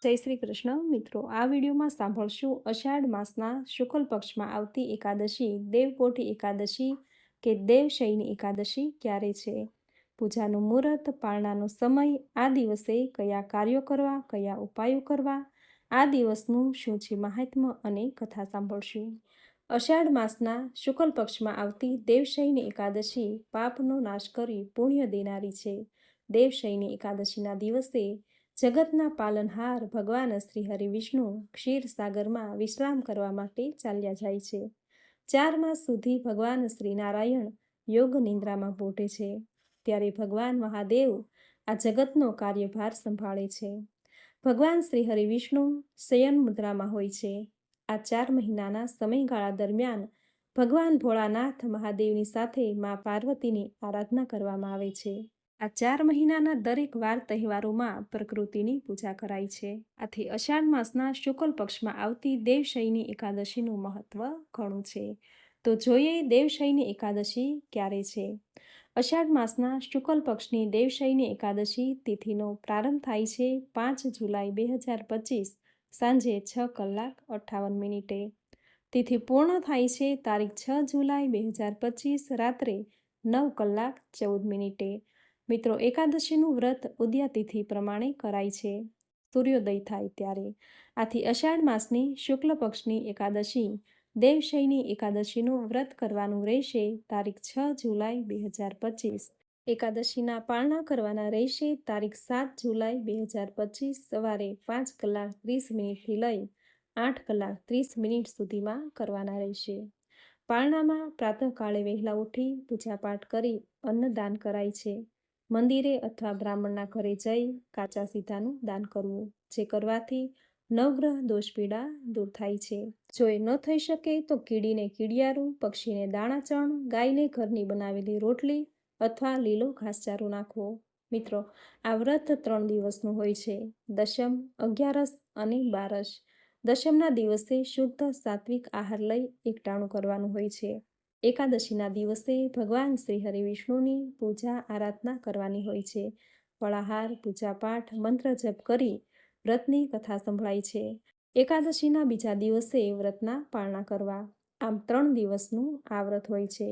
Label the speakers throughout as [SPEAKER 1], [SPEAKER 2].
[SPEAKER 1] જય શ્રી કૃષ્ણ મિત્રો, આ વિડીયોમાં સાંભળશું અષાઢ માસના શુક્લ પક્ષમાં આવતી એકાદશી દેવપોઢી એકાદશી કે દેવશયની એકાદશી ક્યારે છે, પૂજાનું મુહૂર્ત, પાળનાનો સમય, આ દિવસે કયા કાર્યો કરવા, કયા ઉપાયો કરવા, આ દિવસનું શું છે મહાત્મ્ય અને કથા સાંભળશું। અષાઢ માસના શુક્લ પક્ષમાં આવતી દેવશયની એકાદશી પાપનો નાશ કરી પુણ્ય દેનારી છે। દેવશયની એકાદશીના દિવસે જગતના પાલનહાર ભગવાન શ્રી હરિ વિષ્ણુ ક્ષીરસાગરમાં વિશ્રામ કરવા માટે ચાલ્યા જાય છે। 4 માસ સુધી ભગવાન શ્રી નારાયણ યોગ નિંદ્રામાં પોઢે છે, ત્યારે ભગવાન મહાદેવ આ જગતનો કાર્યભાર સંભાળે છે। ભગવાન શ્રી હરિ વિષ્ણુ શયન મુદ્રામાં હોય છે। આ 4 મહિનાના સમયગાળા દરમિયાન ભગવાન ભોળાનાથ મહાદેવની સાથે મા પાર્વતીની આરાધના કરવામાં આવે છે। આ 4 મહિનાના દરેક વાર તહેવારોમાં પ્રકૃતિની પૂજા કરાય છે। આથી અષાઢ માસના શુક્લ પક્ષમાં આવતી દેવશયની એકાદશીનું મહત્વ ઘણું છે। તો જોઈએ દેવશયની એકાદશી ક્યારે છે। અષાઢ માસના શુક્લ પક્ષની દેવશયની એકાદશી તિથિનો પ્રારંભ થાય છે 5 જુલાઈ 2025 સાંજે 6:58 તિથિ પૂર્ણ થાય છે તારીખ 6 જુલાઈ 2025 રાત્રે 9:14 મિત્રો, એકાદશીનું વ્રત ઉદયાતિથિ પ્રમાણે કરાય છે, સૂર્યોદય થાય ત્યારે। આથી અષાઢ માસની શુક્લ પક્ષની એકાદશી દેવશયની એકાદશીનું વ્રત કરવાનું રહેશે તારીખ 6 જુલાઈ 2025। એકાદશીના પારણા કરવાના રહેશે તારીખ 7 જુલાઈ 2025 સવારે 5:30 લઈ 8:30 સુધીમાં કરવાના રહેશે। પારણામાં પ્રાતઃકાળે વહેલા ઉઠી પૂજાપાઠ કરી અન્નદાન કરાય છે। મંદિરે અથવા બ્રાહ્મણના ઘરે જઈ કાચા સીધાનું દાન કરવું, જે કરવાથી નવગ્રહ દોષ પીડા દૂર થાય છે। જો એ ન થઈ શકે તો કીડીને કીડિયારું, પક્ષીને દાણાચણ, ગાયને ઘરની બનાવેલી રોટલી અથવા લીલો ઘાસચારો નાખવો। મિત્રો, આ વ્રત 3 દિવસનું હોય છે, દશમ, 11 અને 12। દશમના દિવસે શુદ્ધ સાત્વિક આહાર લઈ એકટાણું કરવાનું હોય છે। એકાદશીના દિવસે ભગવાન શ્રી હરિ વિષ્ણુની પૂજા આરાધના કરવાની હોય છે। ફળાહાર, પૂજાપાઠ, મંત્ર જપ કરી વ્રતની કથા સંભળાય છે। એકાદશીના બીજા દિવસે વ્રતના પારણા કરવા। આમ 3 દિવસનું આ વ્રત હોય છે।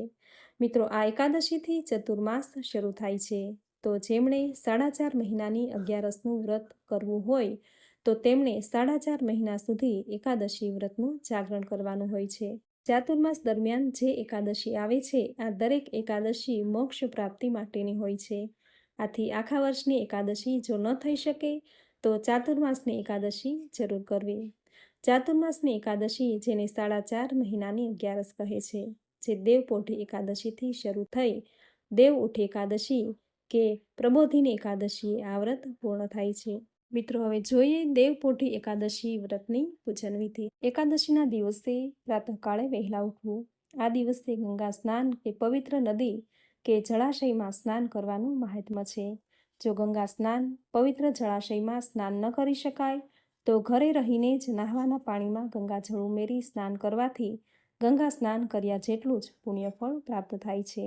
[SPEAKER 1] મિત્રો, આ એકાદશીથી ચતુર્માસ શરૂ થાય છે, તો જેમણે 4.5 મહિનાની 11સનું વ્રત કરવું હોય તો તેમણે 4.5 મહિના સુધી એકાદશી વ્રતનું જાગરણ કરવાનું હોય છે। ચાતુર્માસ દરમિયાન જે એકાદશી આવે છે, આ દરેક એકાદશી મોક્ષ પ્રાપ્તિ માટેની હોય છે। આથી આખા વર્ષની એકાદશી જો ન થઈ શકે તો ચાતુર્માસની એકાદશી જરૂર કરવી। ચાતુર્માસની એકાદશી જેને 4.5 મહિનાની 11સ કહે છે, જે દેવપોઢી એકાદશીથી શરૂ થઈ દેવ ઉઠી એકાદશી કે પ્રબોધિની એકાદશી આ વ્રત પૂર્ણ થાય છે। મિત્રો, હવે જોઈએ દેવપોઢી એકાદશી વ્રતની પૂજન વિધિ। એકાદશીના દિવસે પ્રાતઃકાળે વહેલા ઉઠવું। આ દિવસે ગંગા સ્નાન કે પવિત્ર નદી કે જળાશયમાં સ્નાન કરવાનું મહાત્મ્ય છે। જો ગંગા સ્નાન પવિત્ર જળાશયમાં સ્નાન ન કરી શકાય તો ઘરે રહીને જ નહાવાના પાણીમાં ગંગાજળ ઉમેરી સ્નાન કરવાથી ગંગા સ્નાન કર્યા જેટલું જ પુણ્યફળ પ્રાપ્ત થાય છે।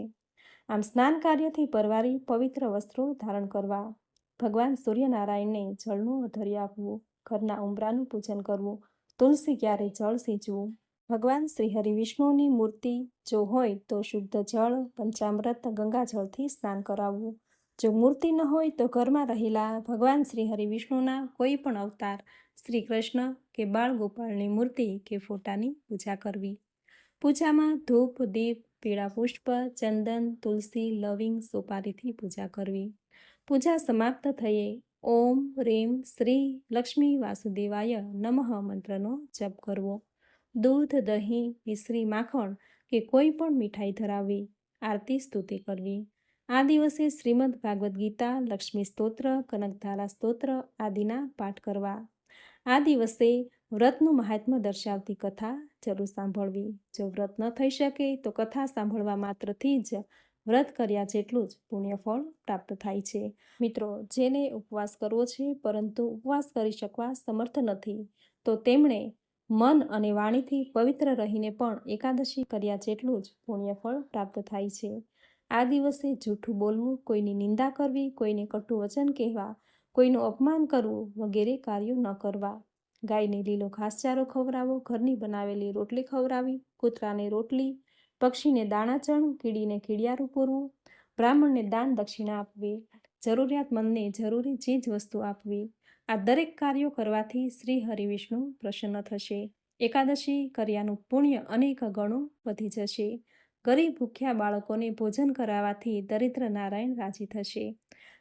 [SPEAKER 1] આમ સ્નાન કાર્યથી પરવારી પવિત્ર વસ્ત્રો ધારણ કરવા, ભગવાન સૂર્યનારાયણને જળનું અધર્ય આપવું, ઘરના ઉંબરાનું પૂજન કરવું, તુલસી ક્યારે જળ સિંચવું, ભગવાન શ્રી હરિ વિષ્ણુની મૂર્તિ જો હોય તો શુદ્ધ જળ, પંચામૃત, ગંગાજળથી સ્નાન કરાવવું। જો મૂર્તિ ન હોય તો ઘરમાં રહેલા ભગવાન શ્રી હરિ વિષ્ણુના કોઈ પણ અવતાર, શ્રી કૃષ્ણ કે બાળ ગોપાળની મૂર્તિ કે ફોટાની પૂજા કરવી। પૂજામાં ધૂપ, દીપ, પીળા પુષ્પ, ચંદન, તુલસી, લવિંગ, સોપારીથી પૂજા કરવી। પૂજા સમાપ્ત થયે ઓમ રીમ શ્રી લક્ષ્મી વાસુદેવાય નમઃ મંત્રનો જપ કરવો। દૂધ, દહીં, મિશ્રી, માખણ કે કોઈ પણ મીઠાઈ ધરાવવી, આરતી સ્તુતિ કરવી। આ દિવસે શ્રીમદ ભાગવદ્ ગીતા, લક્ષ્મી સ્તોત્ર, કનકધારા સ્તોત્ર આદિના પાઠ કરવા। આ દિવસે વ્રતનું મહાત્મ્ય દર્શાવતી કથા જરૂર સાંભળવી। જો વ્રત ન થઈ શકે તો કથા સાંભળવા માત્રથી જ વ્રત કર્યા જેટલું જ પુણ્યફળ પ્રાપ્ત થાય છે। મિત્રો, જેને ઉપવાસ કરવો છે પરંતુ ઉપવાસ કરી શકવા સમર્થ નથી, તો તેમણે મન અને વાણીથી પવિત્ર રહીને પણ એકાદશી કર્યા જેટલું જ પુણ્યફળ પ્રાપ્ત થાય છે। આ દિવસે જૂઠું બોલવું, કોઈની નિંદા કરવી, કોઈને કટુ વચન કહેવા, કોઈનું અપમાન કરવું વગેરે કાર્યો ન કરવા. ગાયને લીલો ઘાસચારો ખવડાવો, ઘરની બનાવેલી રોટલી ખવડાવી, કૂતરાને રોટલી, પક્ષીને દાણાચણ, કીડીને કીડિયારું પૂરવું, બ્રાહ્મણને દાન દક્ષિણા આપવી, જરૂરિયાતમંદને જરૂરી ચીજ વસ્તુ આપવી. આ દરેક કાર્યો કરવાથી શ્રી હરિવિષ્ણુ પ્રસન્ન થશે. એકાદશી કર્યાનું પુણ્ય અનેક ગણું વધી જશે. ગરીબ ભૂખ્યા બાળકોને ભોજન કરાવવાથી દરિદ્ર નારાયણ રાજી થશે.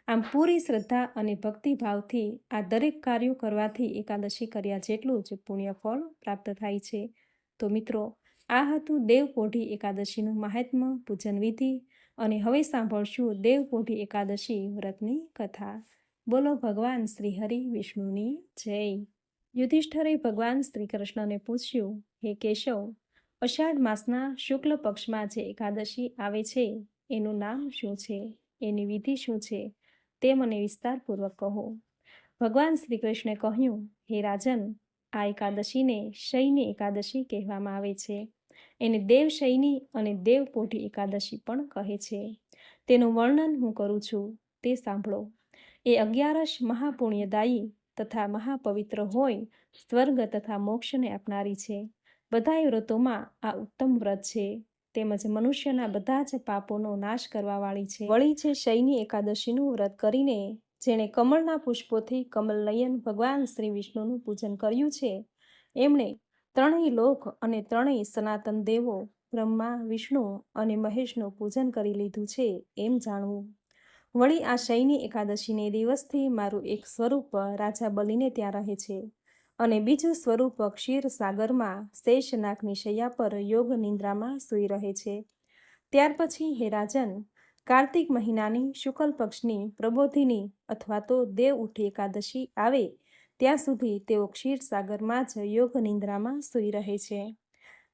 [SPEAKER 1] આમ પૂરી શ્રદ્ધા અને ભક્તિભાવથી આ દરેક કાર્યો કરવાથી એકાદશી કર્યા જેટલું જ પુણ્ય ફળ પ્રાપ્ત થાય છે. તો મિત્રો, આ હતું દેવપોઢી એકાદશીનું મહાત્મ્ય, પૂજન વિધિ. અને હવે સાંભળશું દેવપોઢી એકાદશી વ્રતની કથા. બોલો ભગવાન શ્રી હરિ વિષ્ણુની જય. યુધિષ્ઠરે ભગવાન શ્રી કૃષ્ણને પૂછ્યું, હે કેશવ, અષાઢ માસના શુક્લ પક્ષમાં જે એકાદશી આવે છે એનું નામ શું છે, એની વિધિ શું છે, તે મને વિસ્તારપૂર્વક કહો. ભગવાન શ્રી કૃષ્ણે કહ્યું, હે રાજન, આ એકાદશીને શયની એકાદશી કહેવામાં આવે છે. એને દેવશયની અને દેવપોઢી એકાદશી પણ કહે છે. તેનું વર્ણન હું કરું છું, તે સાંભળો. એ 11 મહાપુણ્યદાયી તથા મહાપવિત્ર હોય, સ્વર્ગ તથા મોક્ષને આપનારી છે. બધાય વ્રતોમાં આ ઉત્તમ વ્રત છે, તેમજ મનુષ્યના બધા જ પાપોનો નાશ કરવાવાળી છે. વળી છે શયની એકાદશીનું વ્રત કરીને જેણે કમળના પુષ્પોથી કમલનયન ભગવાન શ્રી વિષ્ણુનું પૂજન કર્યું છે, એમણે ત્રણેય લોક અને ત્રણેય સનાતન દેવો બ્રહ્મા, વિષ્ણુ અને મહેશનું પૂજન કરી લીધું છે એમ જાણવું. વળી આ શયની એકાદશીને દિવસથી મારું એક સ્વરૂપ રાજા બલીને ત્યાં રહે છે અને બીજું સ્વરૂપ ક્ષીરસાગરમાં શેષનાગની શૈયા પર યોગ નિંદ્રામાં સૂઈ રહે છે. ત્યાર પછી હે રાજન, કાર્તિક મહિનાની શુક્લ પક્ષની પ્રબોધિની અથવા તો દેવ ઉઠી એકાદશી આવે ત્યાં સુધી તેઓ ક્ષીરસાગરમાં જ યોગ નિંદ્રામાં સૂઈ રહે છે.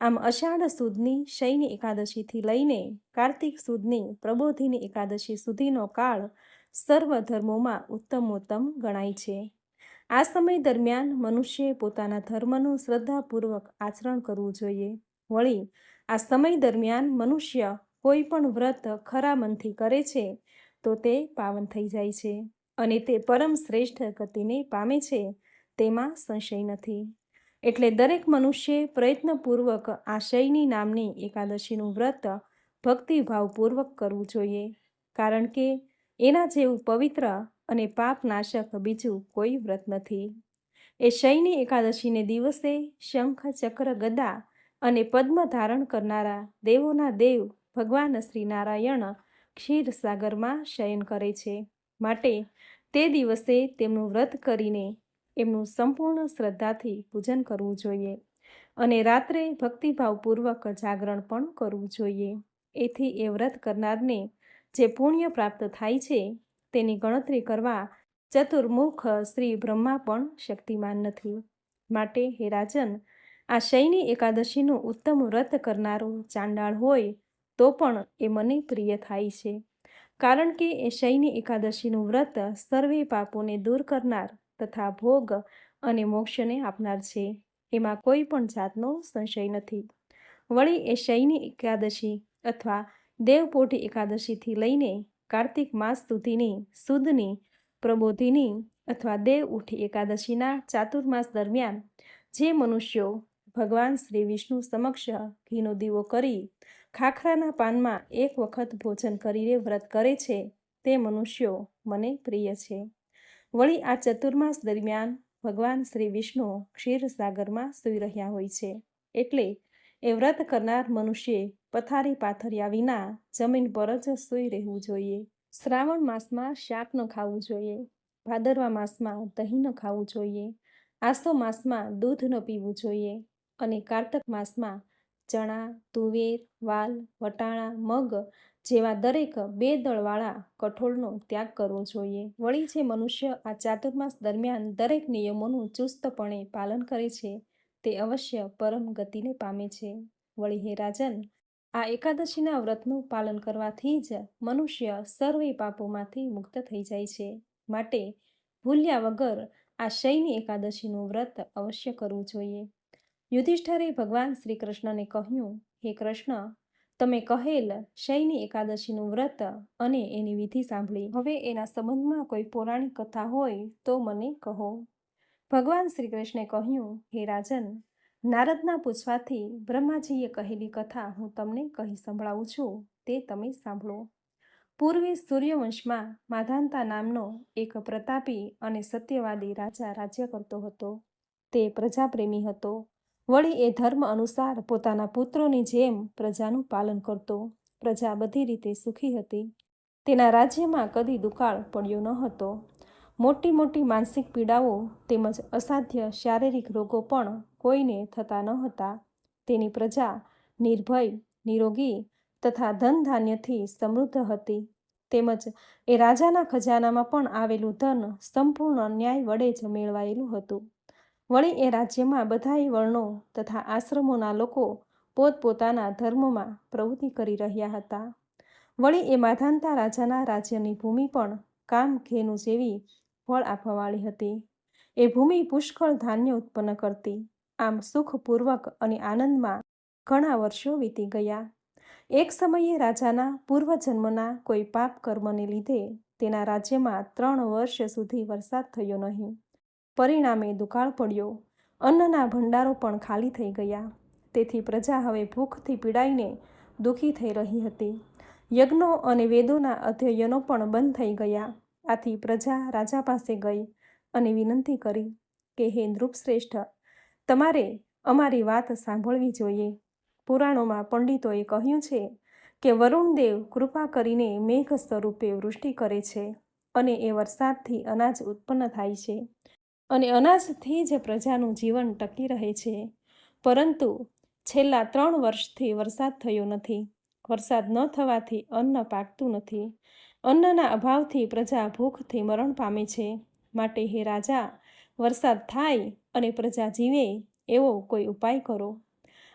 [SPEAKER 1] આમ અષાઢ સુદની શયની એકાદશીથી લઈને કાર્તિક સુદની પ્રબોધિની એકાદશી સુધીનો કાળ સર્વ ધર્મોમાં ઉત્તમોત્તમ ગણાય છે. આ સમય દરમિયાન મનુષ્યએ પોતાના ધર્મનું શ્રદ્ધાપૂર્વક આચરણ કરવું જોઈએ. વળી આ સમય દરમિયાન મનુષ્ય કોઈ પણ વ્રત ખરા મનથી કરે છે તો તે પાવન થઈ જાય છે અને તે પરમ શ્રેષ્ઠ ગતિને પામે છે, તેમાં સંશય નથી. એટલે દરેક મનુષ્યે પ્રયત્નપૂર્વક આ શયની નામની એકાદશીનું વ્રત ભક્તિભાવપૂર્વક કરવું જોઈએ, કારણ કે એના જેવું પવિત્ર અને પાપનાશક બીજું કોઈ વ્રત નથી. એ શયની એકાદશીને દિવસે શંખ, ચક્ર, ગદા અને પદ્મ ધારણ કરનારા દેવોના દેવ ભગવાન શ્રી નારાયણ ક્ષીરસાગરમાં શયન કરે છે. માટે તે દિવસે તેમનું વ્રત કરીને એમનું સંપૂર્ણ શ્રદ્ધાથી પૂજન કરવું જોઈએ અને રાત્રે ભક્તિભાવપૂર્વક જાગરણ પણ કરવું જોઈએ. એથી એ વ્રત કરનારને જે પુણ્ય પ્રાપ્ત થાય છે તેની ગણતરી કરવા ચતુર્મુખ શ્રી બ્રહ્મા પણ શક્તિમાન નથી. માટે હે રાજન, આ શયની એકાદશીનું ઉત્તમ વ્રત કરનારો ચાંડાળ હોય તો પણ એ મને પ્રિય થાય છે, કારણ કે એ શયની એકાદશીનું વ્રત સર્વે પાપોને દૂર કરનાર તથા ભોગ અને મોક્ષને આપનાર છે, એમાં કોઈ પણ જાતનો સંશય નથી. વળી એ શયની એકાદશી અથવા દેવપોઢી એકાદશીથી લઈને કાર્તિક માસ સુધીની સુદની, પ્રબોધિની અથવા દેવ ઉઠી એકાદશીના ચાતુર્માસ દરમિયાન જે મનુષ્યો ભગવાન શ્રી વિષ્ણુ સમક્ષ ઘીનો દીવો કરી ખાખરાના પાનમાં એક વખત ભોજન કરીને વ્રત કરે છે, તે મનુષ્યો મને પ્રિય છે. વળી આ ચતુર્માસ દરમિયાન ભગવાન શ્રી વિષ્ણુ ક્ષીરસાગરમાં સૂઈ રહ્યા હોય છે, એટલે એ વ્રત કરનાર મનુષ્યે પથારી પાથર્યા વિના જમીન પર જ સૂઈ રહેવું જોઈએ. શ્રાવણ માસમાં શાક ન ખાવું જોઈએ, ભાદરવા માસમાં દહીં ન ખાવું જોઈએ, આસો માસમાં દૂધ ન પીવું જોઈએ અને કારતક માસમાં ચણા, તુવેર, વાલ, વટાણા, મગ જેવા દરેક 2 દળવાળા કઠોળનો ત્યાગ કરવો જોઈએ. વળી જે મનુષ્ય આ ચાતુર્માસ દરમિયાન દરેક નિયમોનું ચુસ્તપણે પાલન કરે છે તે અવશ્ય પરમ ગતિને પામે છે. વળી હે રાજન, આ એકાદશીના વ્રતનું પાલન કરવાથી જ મનુષ્ય સર્વે પાપોમાંથી મુક્ત થઈ જાય છે. માટે ભૂલ્યા વગર આ શયની એકાદશીનું વ્રત અવશ્ય કરવું જોઈએ. યુધિષ્ઠરે ભગવાન શ્રી કૃષ્ણને કહ્યું, હે કૃષ્ણ, તમે કહેલ શયની એકાદશીનું વ્રત અને એની વિધિ સાંભળી. હવે એના સંબંધમાં કોઈ પૌરાણિક કથા હોય તો મને કહો. ભગવાન શ્રી કૃષ્ણે કહ્યું, હે રાજન, નારદના પૂછવાથી બ્રહ્માજીએ કહેલી કથા હું તમને કહી સંભળાવું છું, તે તમે સાંભળો. પૂર્વે સૂર્યવંશમાં માધાંતા નામનો એક પ્રતાપી અને સત્યવાદી રાજા રાજ્ય કરતો હતો. તે પ્રજાપ્રેમી હતો. વળી એ ધર્મ અનુસાર પોતાના પુત્રોની જેમ પ્રજાનું પાલન કરતો. પ્રજા બધી રીતે સુખી હતી. તેના રાજ્યમાં કદી દુકાળ પડ્યો ન હતો. મોટી મોટી માનસિક પીડાઓ તેમજ અસાધ્ય શારીરિક રોગો પણ કોઈને થતા ન હતા. તેની પ્રજા નિર્ભય, નિરોગી તથા ધન ધાન્યથી સમૃદ્ધ હતી. તેમજ એ રાજાના ખજાનામાં પણ આવેલું ધન સંપૂર્ણ ન્યાય વડે જ મેળવાયેલું હતું. વળી એ રાજ્યમાં બધાય વર્ણો તથા આશ્રમોના લોકો પોતપોતાના ધર્મમાં પ્રવૃત્તિ કરી રહ્યા હતા. વળી એ માધાંતા રાજાના રાજ્યની ભૂમિ પણ કામધેનુ જેવી ફળ આપવાવાળી હતી. એ ભૂમિ પુષ્કળ ધાન્ય ઉત્પન્ન કરતી. આમ સુખપૂર્વક અને આનંદમાં ઘણા વર્ષો વીતી ગયા. એક સમયે રાજાના પૂર્વજન્મના કોઈ પાપ કર્મને લીધે તેના રાજ્યમાં 3 વર્ષ સુધી વરસાદ થયો નહીં. પરિણામે દુકાળ પડ્યો. અન્નના ભંડારો પણ ખાલી થઈ ગયા. તેથી પ્રજા હવે ભૂખથી પીડાઈને દુઃખી થઈ રહી હતી. યજ્ઞો અને વેદોના અધ્યયનો પણ બંધ થઈ ગયા. આથી પ્રજા રાજા પાસે ગઈ અને વિનંતી કરી કે, હે નૃપશ્રેષ્ઠ, તમારે અમારી વાત સાંભળવી જોઈએ. પુરાણોમાં પંડિતોએ કહ્યું છે કે વરુણદેવ કૃપા કરીને મેઘ સ્વરૂપે વૃષ્ટિ કરે છે અને એ વરસાદથી અનાજ ઉત્પન્ન થાય છે અને અનાજથી જ પ્રજાનું જીવન ટકી રહે છે. પરંતુ છેલ્લા 3 વર્ષથી વરસાદ થયો નથી. વરસાદ ન થવાથી અન્ન પાકતું નથી. અન્નના અભાવથી પ્રજા ભૂખથી મરણ પામે છે. માટે હે રાજા, વરસાદ થાય અને પ્રજા જીવે એવો કોઈ ઉપાય કરો.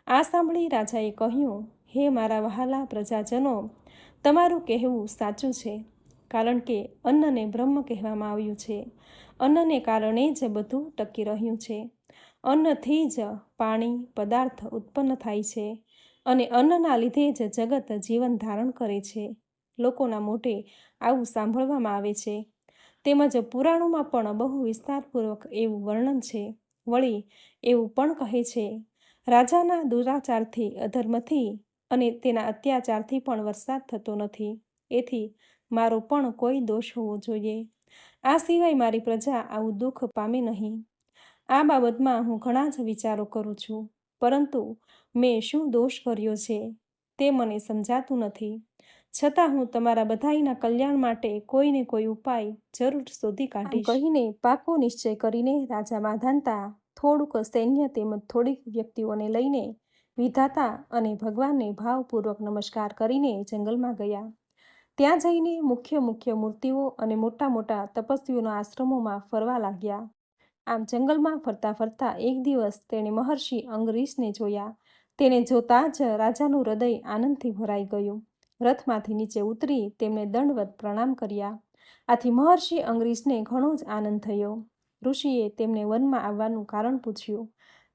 [SPEAKER 1] આ સાંભળી રાજાએ કહ્યું, હે મારા વહાલા પ્રજાજનો, તમારું કહેવું સાચું છે. કારણ કે અન્નને બ્રહ્મ કહેવામાં આવ્યું છે. અન્નને કારણે જ બધું ટકી રહ્યું છે. અન્નથી જ પાણી પદાર્થ ઉત્પન્ન થાય છે અને અન્નના લીધે જ જગત જીવન ધારણ કરે છે. લોકોના મોઢે આવું સાંભળવામાં આવે છે. તેમજ પુરાણોમાં પણ બહુ વિસ્તારપૂર્વક એવું વર્ણન છે. વળી એવું પણ કહે છે, રાજાના દુરાચારથી, અધર્મથી અને તેના અત્યાચારથી પણ વરસાદ થતો નથી. એથી મારો પણ કોઈ દોષ હોવો જોઈએ. આ સિવાય મારી પ્રજા આવું દુઃખ પામે નહીં. આ બાબતમાં હું ઘણા જ વિચારો કરું છું, પરંતુ મેં શું દોષ કર્યો છે તે મને સમજાતું નથી. છતાં હું તમારા બધાયના કલ્યાણ માટે કોઈને કોઈ ઉપાય જરૂર શોધી કાઢીશ. આમ કહીને પાકો નિશ્ચય કરીને રાજા માધાંતા થોડુંક સૈન્ય તેમજ થોડીક વ્યક્તિઓને લઈને વિધાતા અને ભગવાનને ભાવપૂર્વક નમસ્કાર કરીને જંગલમાં ગયા. ત્યાં જઈને મુખ્ય મૂર્તિઓ અને મોટા મોટા તપસ્વીઓના આશ્રમોમાં ફરવા લાગ્યા. આમ જંગલમાં ફરતા ફરતા એક દિવસ તેણે મહર્ષિ અંગરીશને જોયા. તેને જોતા જ રાજાનું હૃદય આનંદથી ભરાઈ ગયું. રથમાંથી નીચે ઉતરી તેમને દંડવત પ્રણામ કર્યા. આથી મહર્ષિ અંગરીશને ઘણો જ આનંદ થયો. ઋષિએ તેમને વનમાં આવવાનું કારણ પૂછ્યું.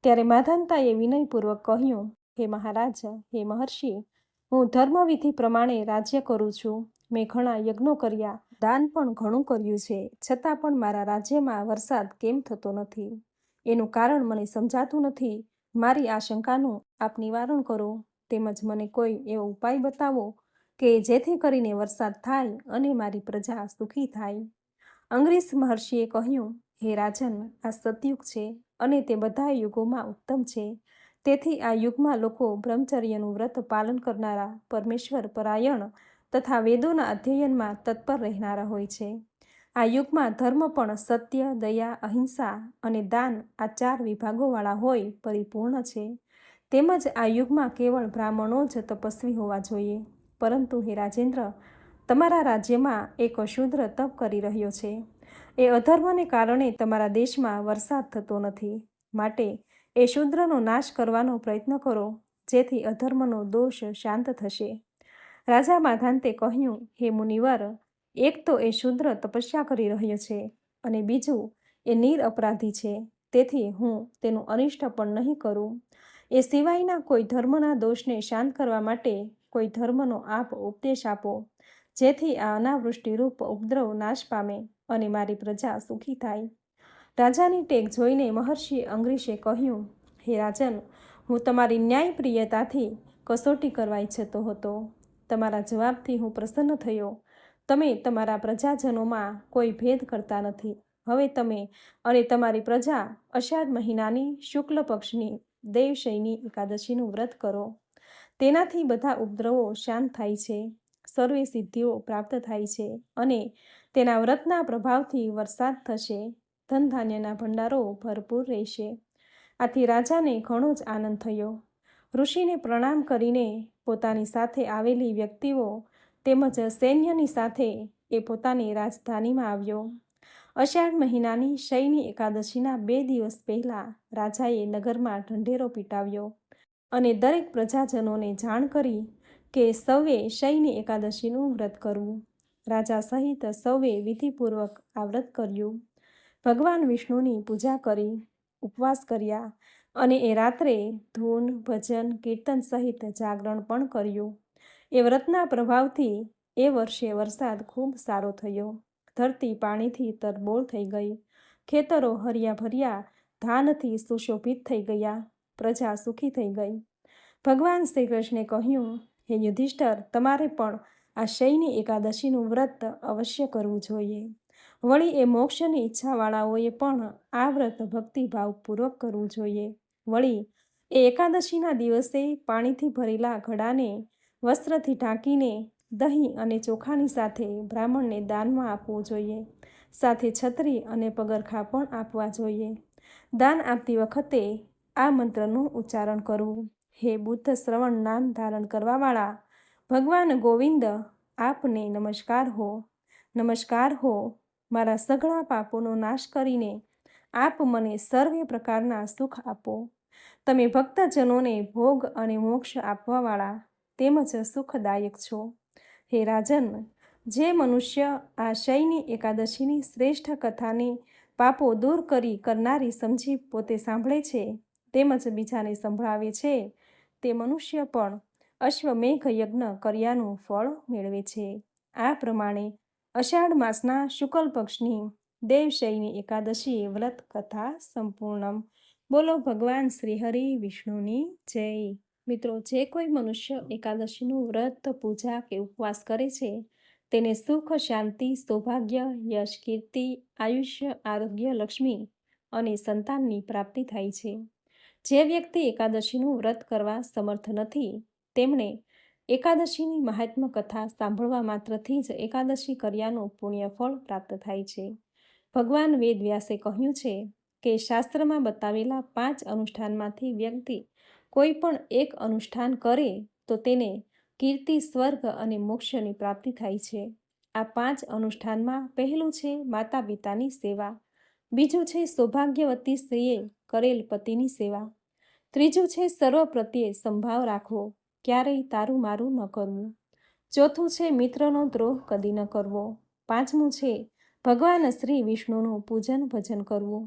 [SPEAKER 1] ત્યારે માધાંતાએ વિનયપૂર્વક કહ્યું, હે મહારાજ, હે મહર્ષિ, હું ધર્મવિધિ પ્રમાણે રાજ્ય કરું છું. મેં ઘણા યજ્ઞો કર્યા, દાન પણ ઘણું કર્યું છે. છતાં પણ મારા રાજ્યમાં વરસાદ કેમ થતો નથી? એનું કારણ મને સમજાતું નથી. મારી આ શંકાનું આપ નિવારણ કરો. તેમજ મને કોઈ એવો ઉપાય બતાવો કે જેથી કરીને વરસાદ થાય અને મારી પ્રજા સુખી થાય. અંગરીશ મહર્ષિએ કહ્યું, હે રાજન, આ સતયુગ છે અને તે બધા યુગોમાં ઉત્તમ છે. તેથી આ યુગમાં લોકો બ્રહ્મચર્યનું વ્રત પાલન કરનારા, પરમેશ્વર પરાયણ તથા વેદોના અધ્યયનમાં તત્પર રહેનારા હોય છે. આ યુગમાં ધર્મ પણ સત્ય, દયા, અહિંસા અને દાન આ 4 વિભાગોવાળા હોય પરિપૂર્ણ છે. તેમજ આ યુગમાં કેવળ બ્રાહ્મણો જ તપસ્વી હોવા જોઈએ. પરંતુ હે રાજેન્દ્ર, તમારા રાજ્યમાં એક શૂદ્ર તપ કરી રહ્યો છે. એ અધર્મને કારણે તમારા દેશમાં વરસાદ થતો નથી. માટે એ શૂદ્રનો નાશ કરવાનો પ્રયત્ન કરો, જેથી અધર્મનો દોષ શાંત થશે. રાજા માધાંતે કહ્યું, હે મુનિવર, એક તો એ શૂદ્ર તપસ્યા કરી રહ્યો છે અને બીજું એ નિરપરાધી છે. તેથી હું તેનું અનિષ્ટ પણ નહીં કરું. એ સિવાયના કોઈ ધર્મના દોષને શાંત કરવા માટે કોઈ ધર્મનો આપ ઉપદેશ આપો, જેથી આ અનાવૃષ્ટિરૂપ ઉપદ્રવ નાશ પામે અને મારી પ્રજા સુખી થાય. રાજાની ટેક જોઈને મહર્ષિ અંગરીશે કહ્યું, હે રાજન, હું તમારી ન્યાયપ્રિયતાથી કસોટી કરવા ઈચ્છતો હતો. તમારા જવાબથી હું પ્રસન્ન થયો. તમે તમારા પ્રજાજનોમાં કોઈ ભેદ કરતા નથી. હવે તમે અને તમારી પ્રજા અષાઢ મહિનાની શુક્લ પક્ષની દેવશયની એકાદશીનું વ્રત કરો. તેનાથી બધા ઉપદ્રવો શાંત થાય છે, સર્વે સિદ્ધિઓ પ્રાપ્ત થાય છે અને તેના વ્રતના પ્રભાવથી વરસાદ થશે, ધન ધાન્યના ભંડારો ભરપૂર રહેશે. આથી રાજાને ઘણો જ આનંદ થયો. ઋષિને પ્રણામ કરીને પોતાની સાથે આવેલી વ્યક્તિઓ તેમજ સૈન્યની સાથે એ પોતાની રાજધાનીમાં આવ્યો. અષાઢ મહિનાની શયની એકાદશીના 2 દિવસ પહેલાં રાજાએ નગરમાં ઢંઢેરો પીટાવ્યો અને દરેક પ્રજાજનોને જાણ કરી કે સૌએ શયની એકાદશીનું વ્રત કરવું. રાજા સહિત સૌએ વિધિપૂર્વક આ વ્રત કર્યું. ભગવાન વિષ્ણુની પૂજા કરી, ઉપવાસ કર્યા અને એ રાત્રે ધૂન, ભજન, કીર્તન સહિત જાગરણ પણ કર્યું. એ વ્રતના પ્રભાવથી એ વર્ષે વરસાદ ખૂબ સારો થયો. ધરતી પાણીથી તરબોળ થઈ ગઈ. ખેતરો હર્યા ભર્યા ધાનથી સુશોભિત થઈ ગયા. પ્રજા સુખી થઈ ગઈ. ભગવાન શ્રી કૃષ્ણે કહ્યું, હે યુધિષ્ઠર, તમારે પણ આ શયની એકાદશીનું વ્રત અવશ્ય કરવું જોઈએ. વળી એ મોક્ષની ઈચ્છાવાળાઓએ પણ આ વ્રત ભક્તિભાવપૂર્વક કરવું જોઈએ. વળી એ એકાદશીના દિવસે પાણીથી ભરેલા ઘડાને વસ્ત્રથી ઢાંકીને દહીં અને ચોખાની સાથે બ્રાહ્મણને દાનમાં આપવું જોઈએ. સાથે છત્રી અને પગરખાં પણ આપવા જોઈએ. દાન આપતી વખતે આ મંત્રનું ઉચ્ચારણ કરવું, હે બુદ્ધ શ્રવણ નામ ધારણ કરવાવાળા ભગવાન ગોવિંદ, આપને નમસ્કાર હો, નમસ્કાર હો. મારા સઘળા પાપોનો નાશ કરીને આપ મને સર્વે પ્રકારના સુખ આપો. તમે ભક્તજનોને ભોગ અને મોક્ષ આપવાવાળા તેમજ સુખદાયક છો. હે રાજન, જે મનુષ્ય આ શયની એકાદશીની શ્રેષ્ઠ કથાને પાપો દૂર કરનારી સમજી પોતે સાંભળે છે તેમજ બીજાને સંભળાવે છે, તે મનુષ્ય પણ અશ્વમેઘ યજ્ઞ કર્યાનું ફળ મેળવે છે. આ પ્રમાણે અષાઢ માસના શુક્લ પક્ષની દેવશયની એકાદશી વ્રત કથા સંપૂર્ણમ. બોલો ભગવાન શ્રી હરિ વિષ્ણુની જય. મિત્રો, જે કોઈ મનુષ્ય એકાદશીનું વ્રત, પૂજા કે ઉપવાસ કરે છે તેને સુખ, શાંતિ, સૌભાગ્ય, યશ, કીર્તિ, આયુષ્ય, આરોગ્ય, લક્ષ્મી અને સંતાનની પ્રાપ્તિ થાય છે. જે વ્યક્તિ એકાદશીનું વ્રત કરવા સમર્થ નથી તેમણે એકાદશીની મહાત્મ્ય કથા સાંભળવા માત્રથી જ એકાદશી કર્યાનું પુણ્યફળ પ્રાપ્ત થાય છે. ભગવાન વેદવ્યાસે કહ્યું છે કે શાસ્ત્રમાં બતાવેલા 5 અનુષ્ઠાનમાંથી વ્યક્તિ કોઈ પણ એક અનુષ્ઠાન કરે તો તેને કીર્તિ, સ્વર્ગ અને મોક્ષની પ્રાપ્તિ થાય છે. આ 5 અનુષ્ઠાનમાં પહેલું છે માતા પિતાની સેવા, બીજું છે સૌભાગ્યવતી સ્ત્રીએ કરેલ પતિની સેવા, ત્રીજું છે સર્વ પ્રત્યે સંભાવ રાખવો, ક્યારેય તારું મારું ન કરવું, ચોથું છે મિત્રનો દ્રોહ કદી ન કરવો, પાંચમું છે ભગવાન શ્રી વિષ્ણુનું પૂજન ભજન કરવું.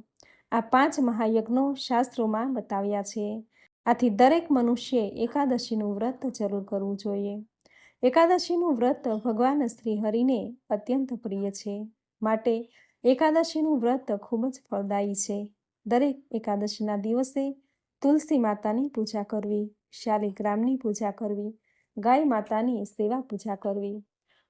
[SPEAKER 1] આ 5 મહાયજ્ઞો શાસ્ત્રોમાં બતાવ્યા છે. આથી દરેક મનુષ્યે એકાદશીનું વ્રત જરૂર કરવું જોઈએ. એકાદશીનું વ્રત ભગવાન શ્રી હરિને અત્યંત પ્રિય છે. માટે એકાદશીનું વ્રત ખૂબ જ ફળદાયી છે. દરેક એકાદશીના દિવસે તુલસી માતાની પૂજા કરવી, શાલિગ્રામની પૂજા કરવી, ગાય માતાની સેવા પૂજા કરવી.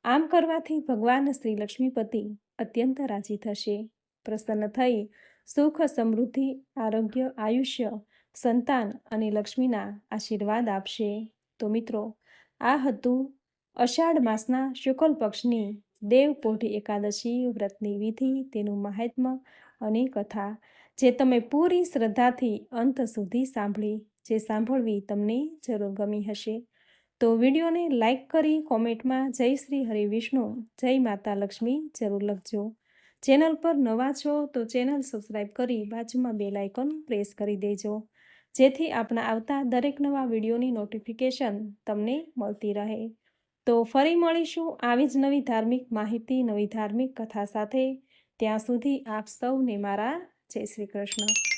[SPEAKER 1] આમ કરવાથી ભગવાન શ્રી લક્ષ્મીપતિ અત્યંત રાજી થશે. પ્રસન્ન થઈ સુખ, સમૃદ્ધિ, આરોગ્ય, આયુષ્ય, સંતાન અને લક્ષ્મીના આશીર્વાદ આપશે. તો મિત્રો, આ હતું અષાઢ માસના શુક્લ પક્ષની દેવપોઢી એકાદશી વ્રતની વિધિ, તેનું મહાત્મ્ય અને કથા, જે તમે પૂરી શ્રદ્ધાથી અંત સુધી સાંભળી. જે સાંભળવી તમને જરૂર ગમી હશે તો વિડીયોને લાઈક કરી કોમેન્ટમાં જય શ્રી હરિ વિષ્ણુ, જય માતા લક્ષ્મી જરૂર લખજો. ચેનલ પર નવા છો તો ચેનલ સબસ્ક્રાઈબ કરી બાજુમાં બેલ આઇકોન પ્રેસ કરી દેજો, જેથી આપણા આવતા દરેક નવા વિડીયોની નોટિફિકેશન તમને મળતી રહે. તો ફરી મળીશું આવી જ નવી ધાર્મિક માહિતી, નવી ધાર્મિક કથા સાથે. ત્યાં સુધી આપ સૌને મારા જય શ્રી કૃષ્ણ.